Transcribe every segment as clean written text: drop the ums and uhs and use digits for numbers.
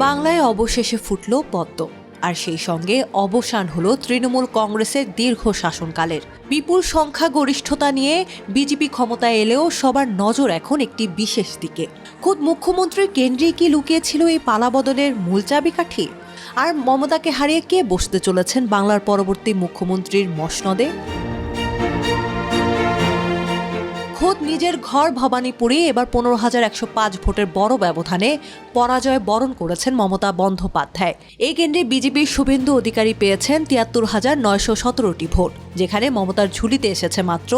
বাংলায় অবশেষে ফুটল পদ্ম, আর সেই সঙ্গে অবসান হলো তৃণমূল কংগ্রেসের দীর্ঘ শাসনকালের। বিপুল সংখ্যাগরিষ্ঠতা নিয়ে বিজেপি ক্ষমতায় এলেও সবার নজর এখন একটি বিশেষ দিকে। খোদ মুখ্যমন্ত্রীর কেন্দ্রে কি লুকিয়েছিল এই পালাবদলের মূল চাবিকাঠি? আর মমতাকে হারিয়ে কে বসতে চলেছেন বাংলার পরবর্তী মুখ্যমন্ত্রীর মসনদে? খোদ নিজের ঘর ভবানীপুরে এবার 15,105 ভোটের বড় ব্যবধানে পরাজয় বরণ করেছেন মমতা বন্দ্যোপাধ্যায়। এই কেন্দ্রে বিজেপির শুভেন্দু অধিকারী পেয়েছেন 73,917টি ভোট, যেখানে মমতার ঝুলিতে এসেছে মাত্র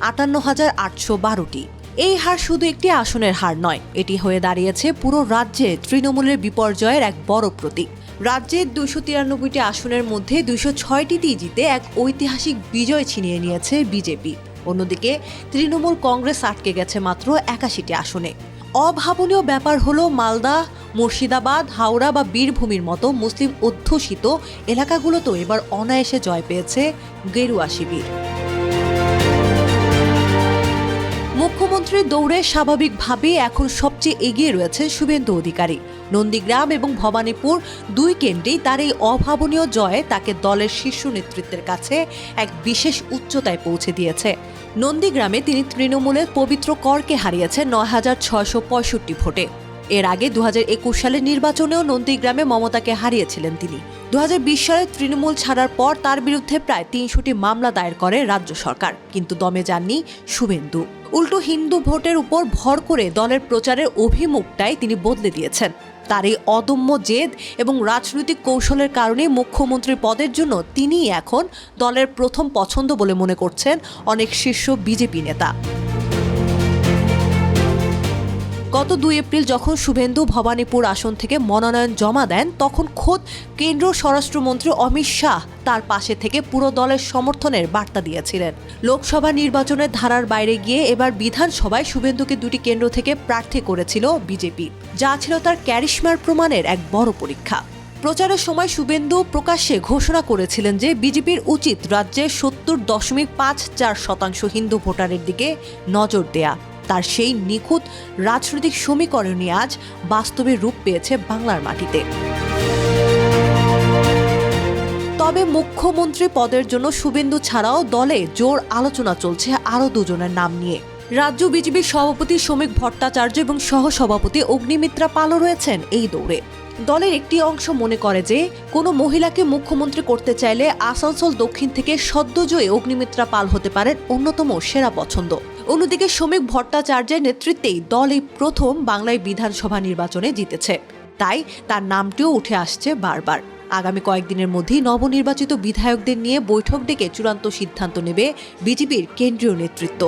58,812টি। এই হার শুধু একটি আসনের হার নয়, এটি হয়ে দাঁড়িয়েছে পুরো রাজ্যে তৃণমূলের বিপর্যয়ের এক বড় প্রতীক। রাজ্যের 293টি আসনের মধ্যে 206টিতেই জিতে এক ঐতিহাসিক বিজয় ছিনিয়ে নিয়েছে বিজেপি। অন্যদিকে তৃণমূল কংগ্রেস আটকে গেছে মাত্র 81টি আসনে। অভাবনীয় ব্যাপার হলো মালদা, মুর্শিদাবাদ, হাওড়া বা বীরভূমের মতো মুসলিম অধ্যুষিত এলাকাগুলোতেও এবার অনায়াসে জয় পেয়েছে গেরুয়া শিবির। মুখ্যমন্ত্রীর দৌড়ে স্বাভাবিকভাবেই এখন সবচেয়ে এগিয়ে রয়েছে শুভেন্দু অধিকারী। নন্দীগ্রাম এবং ভবানীপুর দুই কেন্দ্রেই তার এই অভাবনীয় জয়ে তাকে দলের শীর্ষ নেতৃত্বের কাছে এক বিশেষ উচ্চতায় পৌঁছে দিয়েছে। নন্দীগ্রামে তিনি তৃণমূলের পবিত্র করকে হারিয়েছেন 9,665 ভোটে। এর আগে 2021 সালের নির্বাচনেও নন্দীগ্রামে মমতাকে হারিয়েছিলেন তিনি। 2020 সালে তৃণমূল ছাড়ার পর তার বিরুদ্ধে প্রায় 300টি মামলা দায়ের করে রাজ্য সরকার, কিন্তু দমে যাননি শুভেন্দু। উল্টো হিন্দু ভোটের উপর ভর করে দলের প্রচারের অভিমুখটাই তিনি বদলে দিয়েছেন। তার এই অদম্য জেদ এবং রাজনৈতিক কৌশলের কারণে মুখ্যমন্ত্রী পদের জন্য তিনিই এখন দলের প্রথম পছন্দ বলে মনে করছেন অনেক শীর্ষ বিজেপি নেতা। গত 2 এপ্রিল যখন শুভেন্দু ভবানীপুর আসন থেকে মনোনয়ন জমা দেন, তখন খোদ কেন্দ্রীয় স্বরাষ্ট্রমন্ত্রী অমিত শাহ তার পাশে থেকে পুরো দলের সমর্থনের বার্তা দিয়েছিলেন। লোকসভা নির্বাচনের ধারার বাইরে গিয়ে এবার বিধানসভায় শুভেন্দুকে 2টি কেন্দ্র থেকে প্রার্থী করেছিল বিজেপি, যা ছিল তার ক্যারিশমার প্রমাণের এক বড় পরীক্ষা। প্রচারের সময় শুভেন্দু প্রকাশ্যে ঘোষণা করেছিলেন যে বিজেপির উচিত রাজ্যের 70.54% হিন্দু ভোটারের দিকে নজর দেয়া। তার সেই নিখুঁত রাজনৈতিক সমীকরণই আজ বাস্তবে রূপ পেয়েছে বাংলার মাটিতে। তবে মুখ্যমন্ত্রী পদের জন্য শুভেন্দু ছাড়াও দলে জোর আলোচনা চলছে আরও 2 জনের নাম নিয়ে। রাজ্য বিজেপির সভাপতি শ্রমিক ভট্টাচার্য এবং সহসভাপতি অগ্নিমিত্রা পালও রয়েছেন এই দৌড়ে। দলের একটি অংশ মনে করে যে কোনো মহিলাকে মুখ্যমন্ত্রী করতে চাইলে আসানসোল দক্ষিণ থেকে সদ্যজয়ী অগ্নিমিত্রা পাল হতে পারেন অন্যতম সেরা পছন্দ। অন্যদিকে শ্রমিক ভট্টাচার্যের নেতৃত্বেই দল এই প্রথম বাংলায় বিধানসভা নির্বাচনে জিতেছে, তাই তার নামটিও উঠে আসছে বারবার। আগামী কয়েকদিনের মধ্যেই নবনির্বাচিত বিধায়কদের নিয়ে বৈঠক ডেকে চূড়ান্ত সিদ্ধান্ত নেবে বিজেপির কেন্দ্রীয় নেতৃত্ব।